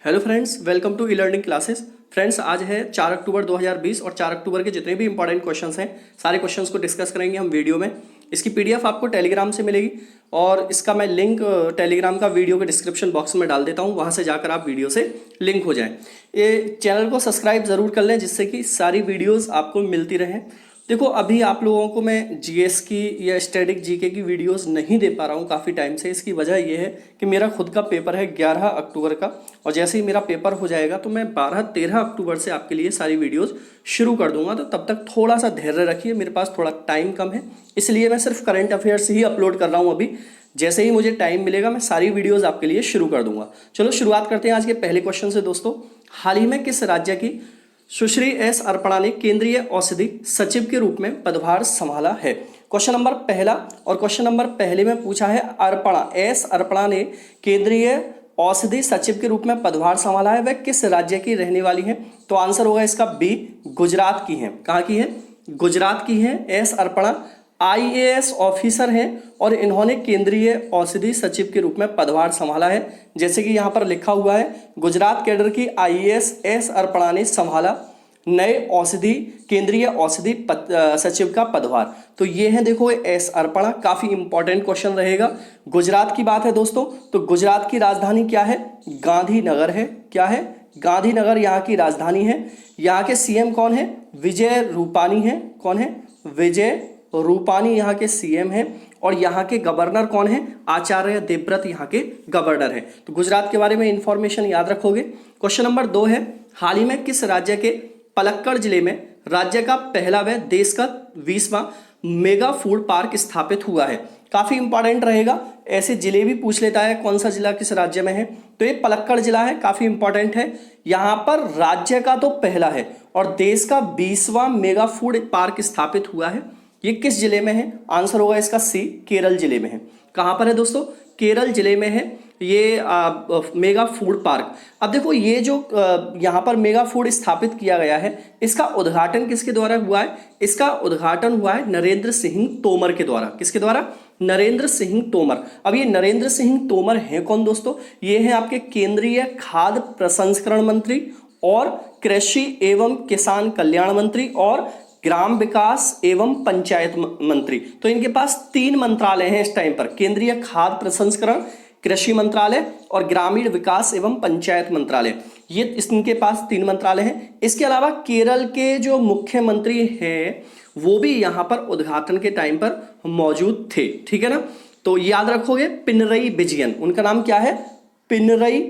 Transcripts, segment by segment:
Hello friends, welcome to e learning classes. Friends, आज है 4 अक्टूबर 2020 और 4 अक्टूबर के जितने भी इंपॉर्टेंट क्वेश्चंस हैं सारे क्वेश्चंस को डिस्कस करेंगे हम वीडियो में। इसकी पीडीएफ आपको टेलीग्राम से मिलेगी और इसका मैं लिंक टेलीग्राम का वीडियो के डिस्क्रिप्शन बॉक्स में डाल देता हूँ, वहाँ से जाकर आप वीडियो से लिंक हो जाएं। ये चैनल को सब्सक्राइब ज़रूर कर लें जिससे कि सारी वीडियोज़ आपको मिलती रहें। देखो, अभी आप लोगों को मैं जीएस की या स्टैटिक जीके की वीडियोस नहीं दे पा रहा हूँ काफ़ी टाइम से। इसकी वजह यह है कि मेरा खुद का पेपर है 11 अक्टूबर का, और जैसे ही मेरा पेपर हो जाएगा तो मैं 12-13 अक्टूबर से आपके लिए सारी वीडियोस शुरू कर दूंगा। तो तब तक थोड़ा सा धैर्य रखिए, मेरे पास थोड़ा टाइम कम है, इसलिए मैं सिर्फ करंट अफेयर्स ही अपलोड कर रहा हूँ अभी। जैसे ही मुझे टाइम मिलेगा मैं सारी वीडियोज़ आपके लिए शुरू कर दूंगा। चलो शुरुआत करते हैं आज के पहले क्वेश्चन से। दोस्तों, हाल ही में किस राज्य की सुश्री एस अर्पणा ने केंद्रीय औषधि सचिव के रूप में पदभार संभाला है? क्वेश्चन नंबर पहला, और क्वेश्चन नंबर पहले में पूछा है अर्पणा ने केंद्रीय औषधि सचिव के रूप में पदभार संभाला है, वह किस राज्य की रहने वाली है? तो आंसर होगा इसका बी, गुजरात की है। कहाँ की है? गुजरात की है। एस अर्पणा आईएएस ऑफिसर हैं और इन्होंने केंद्रीय औषधि सचिव के रूप में पदभार संभाला है। जैसे कि यहाँ पर लिखा हुआ है, गुजरात कैडर की आईएएस एस अर्पणा ने संभाला नए केंद्रीय औषधि सचिव का पदभार। तो ये है, देखो, एस अर्पणा। काफी इंपॉर्टेंट क्वेश्चन रहेगा। गुजरात की बात है दोस्तों, तो गुजरात की राजधानी क्या है? गांधीनगर है। क्या है? गांधीनगर यहाँ की राजधानी है। यहाँ के सीएम कौन है? विजय रूपानी है। कौन है? विजय रूपानी यहाँ के सीएम हैं। और यहाँ के गवर्नर कौन है? आचार्य देवव्रत यहाँ के गवर्नर हैं। तो गुजरात के बारे में इंफॉर्मेशन याद रखोगे। क्वेश्चन नंबर 2 है, हाल ही में किस राज्य के पलक्कड़ जिले में राज्य का पहला व देश का 20वां मेगा फूड पार्क स्थापित हुआ है? काफी इंपॉर्टेंट रहेगा, ऐसे जिले भी पूछ लेता है कौन सा जिला किस राज्य में है। तो ये पलक्कड़ जिला है, काफी इंपॉर्टेंट है। यहाँ पर राज्य का तो पहला है और देश का 20वां मेगा फूड पार्क स्थापित हुआ है। ये किस जिले में है? आंसर होगा इसका सी, केरल जिले में है। कहाँ पर है दोस्तों? केरल जिले में है ये मेगा फूड पार्क। अब देखो, ये जो यहाँ पर मेगा फूड स्थापित किया गया है, इसका उद्घाटन किसके द्वारा हुआ है? इसका उद्घाटन हुआ है नरेंद्र सिंह तोमर के द्वारा। किसके द्वारा? नरेंद्र सिंह तोमर। अब ये नरेंद्र सिंह तोमर हैं कौन दोस्तों? ये हैं आपके केंद्रीय खाद्य प्रसंस्करण मंत्री और कृषि एवं किसान कल्याण मंत्री और ग्राम विकास एवं पंचायत मंत्री। तो इनके पास 3 मंत्रालय हैं इस टाइम पर, केंद्रीय खाद्य प्रसंस्करण, कृषि मंत्रालय और ग्रामीण विकास एवं पंचायत मंत्रालय। ये इनके पास 3 मंत्रालय हैं। इसके अलावा केरल के जो मुख्यमंत्री हैं वो भी यहाँ पर उद्घाटन के टाइम पर मौजूद थे। ठीक है ना? तो याद रखोगे, पिनरई विजयन, उनका नाम क्या है? पिनरई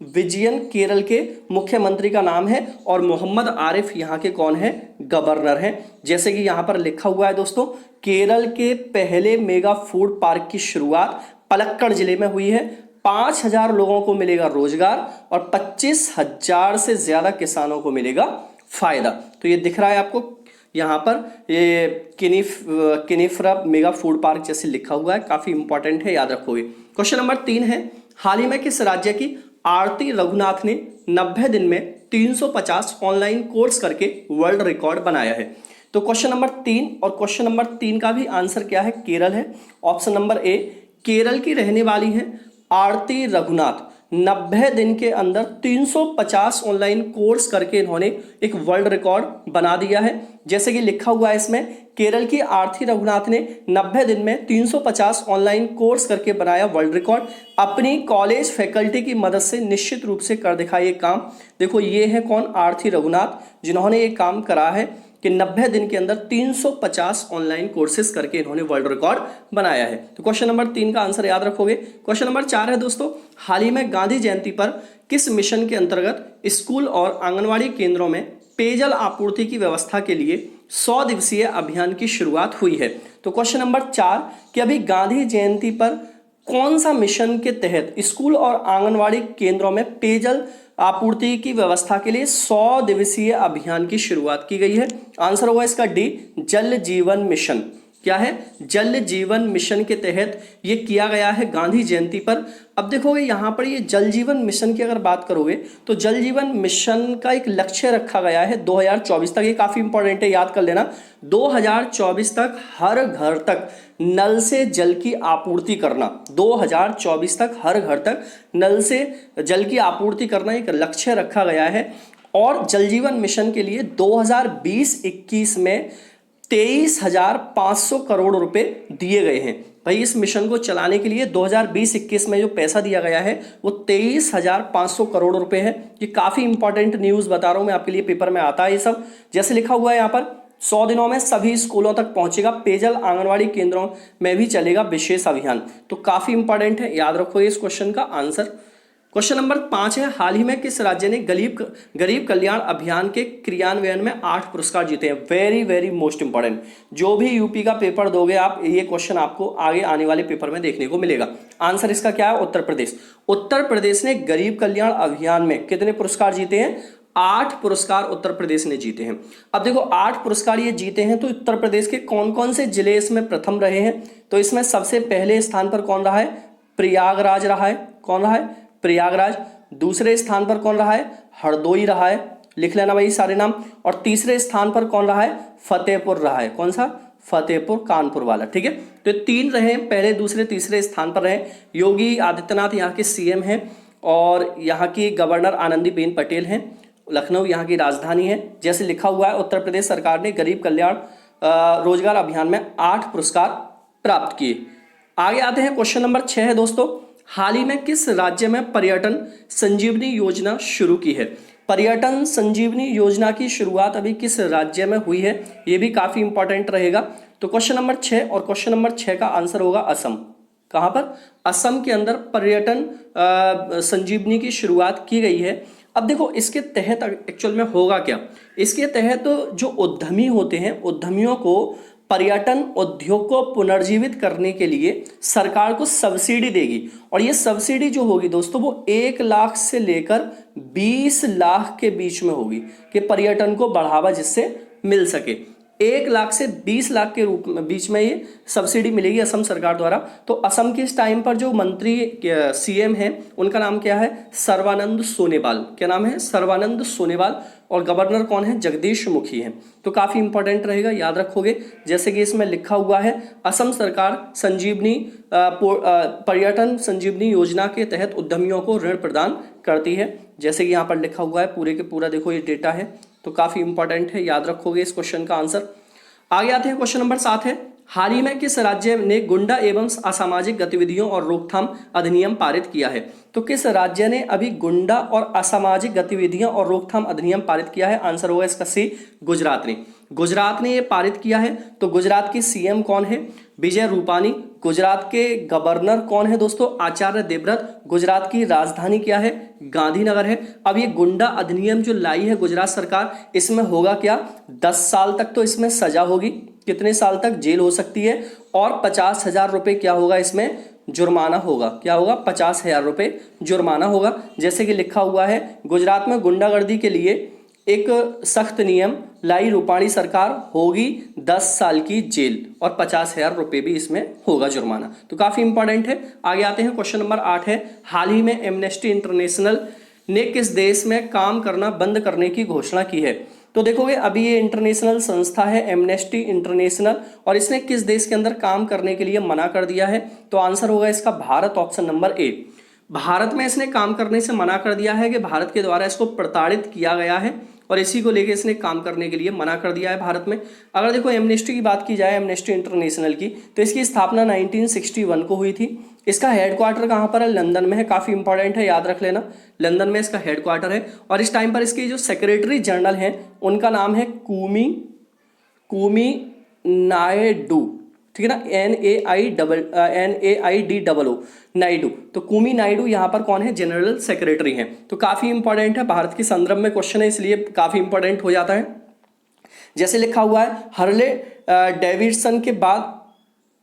विजयन केरल के मुख्यमंत्री का नाम है और मोहम्मद आरिफ यहाँ के कौन है? गवर्नर हैं। जैसे कि यहाँ पर लिखा हुआ है दोस्तों, केरल के पहले मेगा फूड पार्क की शुरुआत पलक्कड़ जिले में हुई है। 5000 लोगों को मिलेगा रोजगार और 25,000 से ज्यादा किसानों को मिलेगा फायदा। तो ये दिख रहा है आपको यहाँ पर, ये किनिफ्रा मेगा फूड पार्क जैसे लिखा हुआ है, काफी इंपॉर्टेंट है, याद रखोगे। क्वेश्चन नंबर 3 है, हाल ही में किस राज्य की आरती रघुनाथ ने 90 दिन में 350 ऑनलाइन कोर्स करके वर्ल्ड रिकॉर्ड बनाया है? तो क्वेश्चन नंबर 3 और क्वेश्चन नंबर 3 का भी आंसर क्या है? केरल है। ऑप्शन नंबर ए, केरल की रहने वाली है आरती रघुनाथ। 90 दिन के अंदर 350 ऑनलाइन कोर्स करके इन्होंने एक वर्ल्ड रिकॉर्ड बना दिया है। जैसे कि लिखा हुआ है इसमें, केरल की आरती रघुनाथ ने 90 दिन में 350 ऑनलाइन कोर्स करके बनाया वर्ल्ड रिकॉर्ड। अपनी कॉलेज फैकल्टी की मदद से निश्चित रूप से कर दिखाया ये काम। देखो, ये है कौन? आरती रघुनाथ, जिन्होंने ये काम करा है कि 90 दिन के अंदर 350 ऑनलाइन कोर्सेज करके इन्होंने वर्ल्ड रिकॉर्ड बनाया है। तो क्वेश्चन नंबर 3 का आंसर याद रखोगे। क्वेश्चन नंबर 4 है दोस्तों, हाल ही में गांधी जयंती पर किस मिशन के अंतर्गत स्कूल और आंगनवाड़ी केंद्रों में पेयजल आपूर्ति की व्यवस्था के लिए 100 दिवसीय अभियान की शुरुआत हुई है? तो क्वेश्चन नंबर 4, कि अभी गांधी जयंती पर कौन सा मिशन के तहत स्कूल और आंगनवाड़ी केंद्रों में पेयजल आपूर्ति की व्यवस्था के लिए 100 दिवसीय अभियान की शुरुआत की गई है? आंसर होगा इसका डी, जल जीवन मिशन। क्या है? जल जीवन मिशन के तहत ये किया गया है गांधी जयंती पर। अब देखोगे यहाँ पर ये जल जीवन मिशन की अगर बात करोगे तो जल जीवन मिशन का एक लक्ष्य रखा गया है 2024 तक। ये काफी इंपॉर्टेंट है, याद कर लेना। 2024 तक हर घर तक नल से जल की आपूर्ति करना, 2024 तक हर घर तक नल से जल की आपूर्ति करना एक लक्ष्य रखा गया है। और जल जीवन मिशन के लिए 2020-21 में 23,500 करोड़ रुपए दिए गए हैं। भाई इस मिशन को चलाने के लिए 2020-21 में जो पैसा दिया गया है वो 23,500 करोड़ रुपए है। ये काफी इंपॉर्टेंट न्यूज बता रहा हूं मैं आपके लिए, पेपर में आता है ये सब। जैसे लिखा हुआ है यहाँ पर, 100 दिनों में सभी स्कूलों तक पहुंचेगा पेयजल, आंगनवाड़ी केंद्रों में भी चलेगा विशेष अभियान। तो काफी इंपॉर्टेंट है, याद रखो इस क्वेश्चन का आंसर। क्वेश्चन नंबर 5 है, हाल ही में किस राज्य ने गरीब कल्याण अभियान के क्रियान्वयन में 8 पुरस्कार जीते हैं? Very very most important. जो भी यूपी का पेपर दोगे आप, ये क्वेश्चन आपको आगे आने वाले पेपर में देखने को मिलेगा। आंसर इसका क्या है? उत्तर प्रदेश। उत्तर प्रदेश ने गरीब कल्याण अभियान में कितने पुरस्कार जीते हैं? 8 पुरस्कार उत्तर प्रदेश ने जीते हैं। अब देखो 8 पुरस्कार ये जीते हैं, तो उत्तर प्रदेश के कौन कौन से जिले इसमें प्रथम रहे हैं? तो इसमें सबसे पहले स्थान पर कौन रहा है? प्रयागराज रहा है। कौन रहा है? प्रयागराज। दूसरे स्थान पर कौन रहा है? हरदोई रहा है, लिख लेना भाई सारे नाम। और तीसरे स्थान पर कौन रहा है? फतेहपुर रहा है। कौन सा? फतेहपुर कानपुर वाला, ठीक है। तो 3 रहे, पहले दूसरे तीसरे स्थान पर रहे। योगी आदित्यनाथ यहाँ के सीएम हैं और यहाँ की गवर्नर आनंदीबेन पटेल हैं। लखनऊ यहाँ की राजधानी है। जैसे लिखा हुआ है, उत्तर प्रदेश सरकार ने गरीब कल्याण रोजगार अभियान में 8 पुरस्कार प्राप्त किए। आगे आते हैं, क्वेश्चन नंबर 6 है दोस्तों, हाल ही में किस राज्य में पर्यटन संजीवनी योजना शुरू की है? पर्यटन संजीवनी योजना की शुरुआत अभी किस राज्य में हुई है? ये भी काफी इंपॉर्टेंट रहेगा। तो क्वेश्चन नंबर 6 और क्वेश्चन नंबर 6 का आंसर होगा असम। कहां पर? असम के अंदर पर्यटन संजीवनी की शुरुआत की गई है। अब देखो इसके तहत एक्चुअल में होगा क्या? इसके तहत जो उद्यमी होते हैं, उद्यमियों को पर्यटन उद्योग को पुनर्जीवित करने के लिए सरकार को सब्सिडी देगी। और ये सब्सिडी जो होगी दोस्तों, वो 1 लाख से लेकर 20 लाख के बीच में होगी कि पर्यटन को बढ़ावा जिससे मिल सके। 1 लाख से 20 लाख के रूप में बीच में ये सब्सिडी मिलेगी असम सरकार द्वारा। तो असम के इस टाइम पर जो मंत्री सीएम हैं उनका नाम क्या है? सर्बानंद सोनोवाल। क्या नाम है? सर्बानंद सोनोवाल। और गवर्नर कौन है? जगदीश मुखी हैं। तो काफी इंपॉर्टेंट रहेगा, याद रखोगे। जैसे कि इसमें लिखा हुआ है, असम सरकार संजीवनी पर्यटन संजीवनी योजना के तहत उद्यमियों को ऋण प्रदान करती है। जैसे कि यहाँ पर लिखा हुआ है, पूरे के पूरा देखो ये डेटा है। तो काफी इंपॉर्टेंट है, याद रखोगे इस क्वेश्चन का आंसर। आगे आते हैं, क्वेश्चन नंबर 7 है, हाल ही में किस राज्य ने गुंडा एवं असामाजिक गतिविधियों और रोकथाम अधिनियम पारित किया है? तो किस राज्य ने अभी गुंडा और असामाजिक गतिविधियां और रोकथाम अधिनियम पारित किया है? आंसर होगा इसका सी, गुजरात ने। गुजरात ने ये पारित किया है। तो गुजरात की सीएम कौन है? विजय रूपानी। गुजरात के गवर्नर कौन है दोस्तों? आचार्य देवव्रत। गुजरात की राजधानी क्या है? गांधीनगर है। अब ये गुंडा अधिनियम जो लाई है गुजरात सरकार, इसमें होगा क्या? 10 साल तक तो इसमें सजा होगी। कितने साल तक? जेल हो सकती है। और 50,000 रुपए क्या होगा? इसमें जुर्माना होगा। क्या होगा? 50,000 रुपए जुर्माना होगा। जैसे कि लिखा हुआ है, गुजरात में गुंडागर्दी के लिए एक सख्त नियम लाई रूपाणी सरकार, होगी 10 साल की जेल और 50,000 रुपए भी इसमें होगा जुर्माना। तो काफी इंपॉर्टेंट है। आगे आते हैं, क्वेश्चन नंबर 8 है, हाल ही में एमनेस्टी इंटरनेशनल ने किस देश में काम करना बंद करने की घोषणा की है? तो देखोगे अभी ये इंटरनेशनल संस्था है एमनेस्टी इंटरनेशनल, और इसने किस देश के अंदर काम करने के लिए मना कर दिया है? तो आंसर होगा इसका Bharat, option number A. Bharat में इसने काम करने से मना कर दिया है कि भारत के द्वारा इसको प्रताड़ित किया गया है और इसी को लेके इसने काम करने के लिए मना कर दिया है भारत में। अगर देखो एमनेस्टी की बात की जाए, एमनेस्टी इंटरनेशनल की, तो इसकी स्थापना 1961 को हुई थी। इसका हेडक्वार्टर कहाँ पर है? लंदन में है। काफी इंपॉर्टेंट है, याद रख लेना, लंदन में इसका हेडक्वार्टर है। और इस टाइम पर इसके जो सेक्रेटरी जनरल हैं उनका नाम है कुमी नायडू, ठीक है ना, NAIDOO नायडू। तो कुमी नायडू यहाँ पर कौन है? जनरल सेक्रेटरी हैं। तो काफी इंपॉर्टेंट है, भारत के संदर्भ में क्वेश्चन है इसलिए काफी इंपॉर्टेंट हो जाता है। जैसे लिखा हुआ है, हार्ले डेविडसन के बाद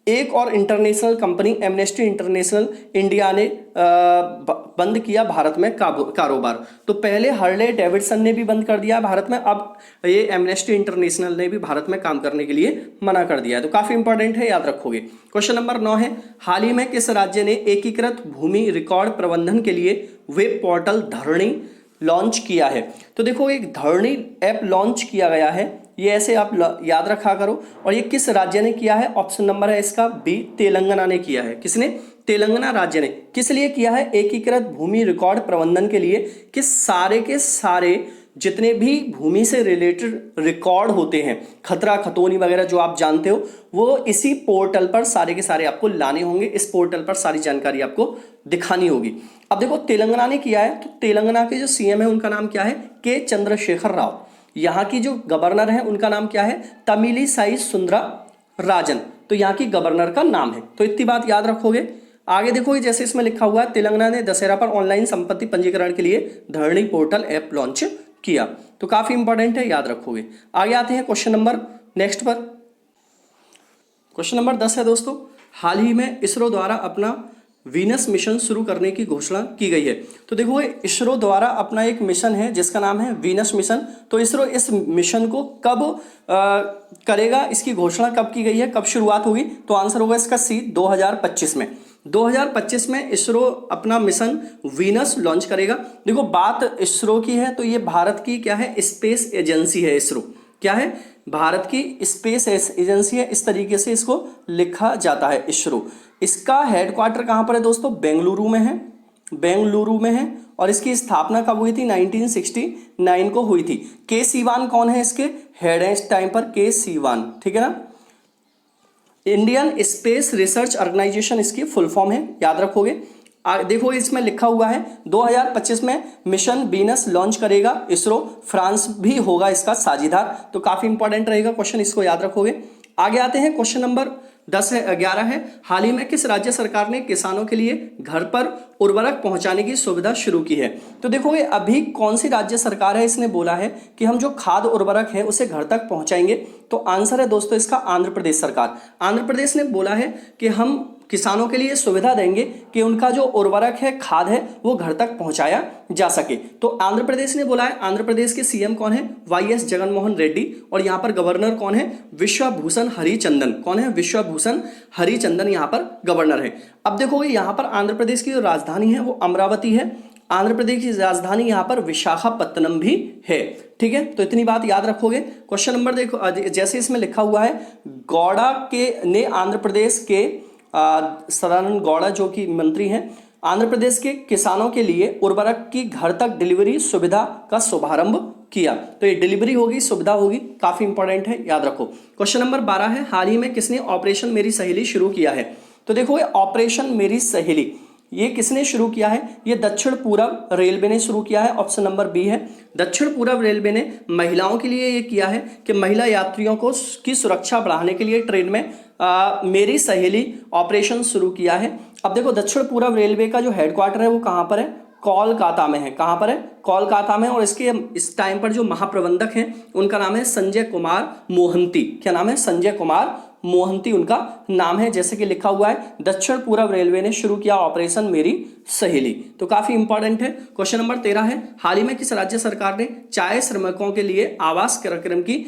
एक और international company amnesty international India ने बंद किया भारत में कारोबार। तो पहले हार्ले डेविडसन ने भी बंद कर दिया भारत में, अब ये एमनेस्टी इंटरनेशनल ने भी भारत में काम करने के लिए मना कर दिया है। तो काफी इंपॉर्टेंट है, याद रखोगे। क्वेश्चन नंबर 9 है, हाल ही में किस राज्य ने एकीकृत भूमि रिकॉर्ड प्रबंधन के लिए वेब पोर्टल धरणी लॉन्च किया है? तो देखो एक धरणी ऐप लॉन्च किया गया है ये ऐसे आप याद रखा करो। और ये किस राज्य ने किया है? ऑप्शन नंबर है इसका बी, तेलंगाना ने किया है। किसने? तेलंगाना राज्य ने। किस लिए किया है? एकीकृत भूमि रिकॉर्ड प्रबंधन के लिए, कि सारे के सारे जितने भी भूमि से रिलेटेड रिकॉर्ड होते हैं, खतरा खतौनी वगैरह जो आप जानते हो, वो इसी पोर्टल पर सारे के सारे आपको लाने होंगे। इस पोर्टल पर सारी जानकारी आपको दिखानी होगी। अब देखो तेलंगाना ने किया है, तो तेलंगाना के जो सीएम है उनका नाम क्या है? के चंद्रशेखर राव। यहाँ की जो गवर्नर है उनका नाम क्या है? तमिलिसाई सुंदरा राजन। तो यहाँ की गवर्नर का नाम है। तो इतनी बात याद रखोगे। आगे देखो, जैसे इसमें लिखा हुआ है, तेलंगाना ने दशहरा पर ऑनलाइन संपत्ति पंजीकरण के लिए धरणी पोर्टल ऐप लॉन्च किया। तो काफी इंपॉर्टेंट है, याद रखोगे। आगे आते हैं क्वेश्चन नंबर नेक्स्ट पर। क्वेश्चन नंबर 10 है दोस्तों, हाल ही में इसरो द्वारा अपना वीनस मिशन शुरू करने की घोषणा की गई है। तो देखो, इसरो द्वारा अपना एक मिशन है जिसका नाम है वीनस मिशन। तो इसरो इस मिशन को कब करेगा, इसकी घोषणा कब की गई है, कब शुरुआत होगी? तो आंसर होगा इसका सी, 2025 में। 2025 में इसरो अपना मिशन वीनस लॉन्च करेगा। देखो, बात इसरो की है तो ये भारत की क्या है? स्पेस एजेंसी है। इसरो क्या है? भारत की स्पेस एजेंसी है। इस तरीके से इसको लिखा जाता है, इसरो। इसका हेडक्वार्टर कहां पर है दोस्तों? बेंगलुरु में है। बेंगलुरु में है। और इसकी स्थापना कब हुई थी? 1969 को हुई थी। के सीवान कौन है इसके हेड है इस टाइम पर? के सीवान, ठीक है ना। इंडियन स्पेस रिसर्च ऑर्गेनाइजेशन इसकी फुल फॉर्म है, याद रखोगे। देखो, इसमें लिखा हुआ है 2025 में मिशन वीनस लॉन्च करेगा इसरो। फ्रांस भी होगा इसका साझीदार। तो काफी इंपॉर्टेंट रहेगा क्वेश्चन, इसको याद रखोगे। आगे आते हैं, क्वेश्चन नंबर 11 है, हाल ही में किस राज्य सरकार ने किसानों के लिए घर पर उर्वरक पहुंचाने की सुविधा शुरू की है? तो देखोगे, अभी कौन सी राज्य सरकार है, इसने बोला है कि हम जो खाद्य उर्वरक है उसे घर तक पहुंचाएंगे। तो आंसर है दोस्तों इसका आंध्र प्रदेश सरकार। आंध्र प्रदेश ने बोला है कि हम किसानों के लिए सुविधा देंगे कि उनका जो उर्वरक है, खाद है, वो घर तक पहुंचाया जा सके। तो आंध्र प्रदेश ने बोला है। आंध्र प्रदेश के सीएम कौन है? वाईएस जगनमोहन रेड्डी। और यहाँ पर गवर्नर कौन है? विश्वभूषण हरिचंदन। कौन है? विश्वभूषण हरिचंदन यहाँ पर गवर्नर है। अब देखोगे, यहाँ पर आंध्र प्रदेश की जो राजधानी है वो अमरावती है। आंध्र प्रदेश की राजधानी यहाँ पर विशाखापत्तनम भी है, ठीक है। तो इतनी बात याद रखोगे। क्वेश्चन नंबर देखो, जैसे इसमें लिखा हुआ है, गौड़ा के ने आंध्र प्रदेश के सदानंद गौड़ा जो कि मंत्री हैं, आंध्र प्रदेश के किसानों के लिए उर्वरक की घर तक डिलीवरी सुविधा का शुभारंभ किया। तो ये डिलीवरी होगी, सुविधा होगी, काफी इंपॉर्टेंट है, याद रखो। क्वेश्चन नंबर 12 है, हाल ही में किसने ऑपरेशन मेरी सहेली शुरू किया है? तो देखो, ऑपरेशन मेरी सहेली ये किसने शुरू किया है? ये दक्षिण पूर्व रेलवे ने शुरू किया है। ऑप्शन नंबर बी है। दक्षिण पूर्व रेलवे ने महिलाओं के लिए ये किया है कि महिला यात्रियों को की सुरक्षा बढ़ाने के लिए ट्रेन में मेरी सहेली ऑपरेशन शुरू किया है। अब देखो, दक्षिण पूर्व रेलवे का जो हेडक्वार्टर है वो कहाँ पर है? कोलकाता में है। कहाँ पर है? कोलकाता में। और इसके इस टाइम पर जो महाप्रबंधक हैं उनका नाम है संजय कुमार मोहंती। क्या नाम है? संजय कुमार मोहंती उनका नाम है। जैसे कि लिखा हुआ है, दक्षिण पूर्व रेलवे ने शुरू किया ऑपरेशन मेरी सहेली। तो काफी इंपॉर्टेंट है। क्वेश्चन नंबर 13 है, हाल ही में किस राज्य सरकार ने चाय श्रमिकों के लिए आवास कार्यक्रम की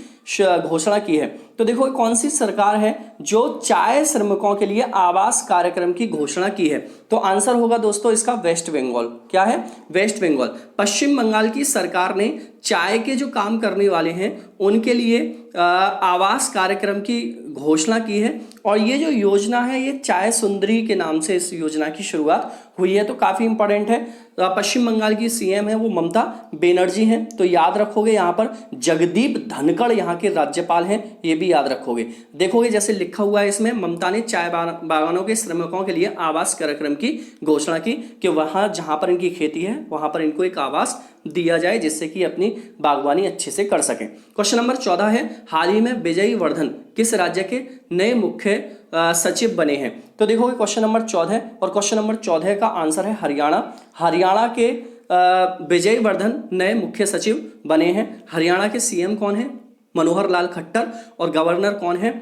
घोषणा की है? तो देखो, कौन सी सरकार है जो चाय श्रमिकों के लिए आवास कार्यक्रम की घोषणा की है? तो आंसर होगा दोस्तों इसका वेस्ट बंगाल। क्या है? वेस्ट बंगाल। पश्चिम बंगाल की सरकार ने चाय के जो काम करने वाले हैं उनके लिए आवास कार्यक्रम की घोषणा की है। और ये जो योजना है ये चाय सुंदरी के नाम से इस योजना की शुरुआत हुई है। तो काफी इंपॉर्टेंट है। पश्चिम बंगाल की सीएम है वो ममता बनर्जी हैं। तो याद रखोगे, यहाँ पर जगदीप धनखड़ यहाँ के राज्यपाल हैं, ये भी याद रखोगे। देखोगे जैसे लिखा हुआ है इसमें, ममता ने चाय बागानों के श्रमिकों के लिए आवास कार्यक्रम की घोषणा की कि वहाँ जहाँ पर इनकी खेती है वहाँ पर इनको एक आवास दिया जाए जिससे कि अपनी बागवानी अच्छे से कर सकें। क्वेश्चन नंबर 14 है, हाल ही में विजय वर्धन किस राज्य के नए मुख्य सचिव बने हैं? तो देखो, क्वेश्चन नंबर 14 और क्वेश्चन नंबर 14 का आंसर है हरियाणा। हरियाणा के विजय वर्धन नए मुख्य सचिव बने हैं। हरियाणा के सीएम कौन है? मनोहर लाल खट्टर। और गवर्नर कौन है?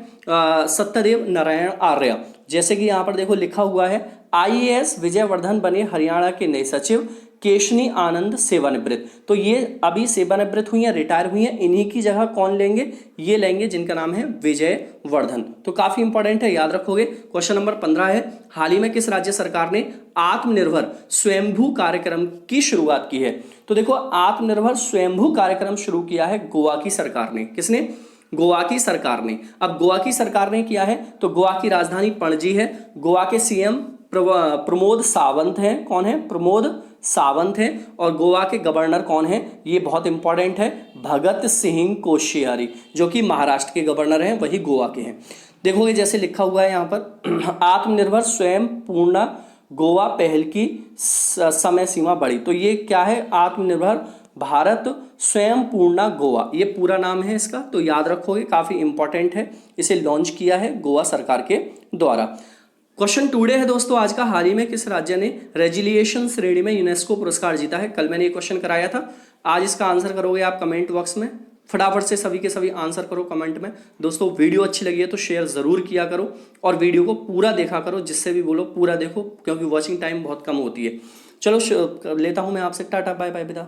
सत्यदेव नारायण आर्य। जैसे कि यहाँ पर देखो लिखा हुआ है, आईएएस विजय वर्धन बने हरियाणा के नए सचिव, केशनी आनंद सेवानिवृत्त। तो ये अभी सेवानिवृत्त हुई हैं, रिटायर हुई हैं। इन्हीं की जगह कौन लेंगे? ये लेंगे जिनका नाम है विजय वर्धन। तो काफी इंपॉर्टेंट है, याद रखोगे। क्वेश्चन नंबर 15 है, हाल ही में किस राज्य सरकार ने आत्मनिर्भर स्वयंभू कार्यक्रम की शुरुआत की है? तो देखो, आत्मनिर्भर स्वयंभू कार्यक्रम शुरू किया है गोवा की सरकार ने। किसने? गोवा की सरकार ने। अब गोवा की सरकार ने किया है तो गोवा की राजधानी पणजी है। गोवा के सीएम प्रमोद सावंत हैं। कौन है? प्रमोद सावंत हैं। और गोवा के गवर्नर कौन है? ये बहुत इंपॉर्टेंट है, भगत सिंह कोश्यारी, जो कि महाराष्ट्र के गवर्नर हैं, वही गोवा के हैं। देखोगे जैसे लिखा हुआ है यहाँ पर आत्मनिर्भर स्वयं पूर्ण गोवा पहल की समय सीमा बढ़ी। तो ये क्या है? आत्मनिर्भर भारत स्वयं पूर्णा गोवा, ये पूरा नाम है इसका, तो याद रखोगे, काफी इंपॉर्टेंट है। इसे लॉन्च किया है गोवा सरकार के द्वारा। क्वेश्चन टुडे है दोस्तों आज का, हाल ही में किस राज्य ने रेजिलिएशन श्रेणी में यूनेस्को पुरस्कार जीता है? कल मैंने ये क्वेश्चन कराया था। आज इसका आंसर करोगे आप कमेंट बॉक्स में, फटाफट से सभी के सभी आंसर करो कमेंट में। दोस्तों वीडियो अच्छी लगी है तो शेयर जरूर किया करो और वीडियो को पूरा देखा करो, जिससे भी बोलो पूरा देखो, क्योंकि वॉचिंग टाइम बहुत कम होती है। चलो लेता हूं मैं आपसे, टाटा बाय बाय, विदा।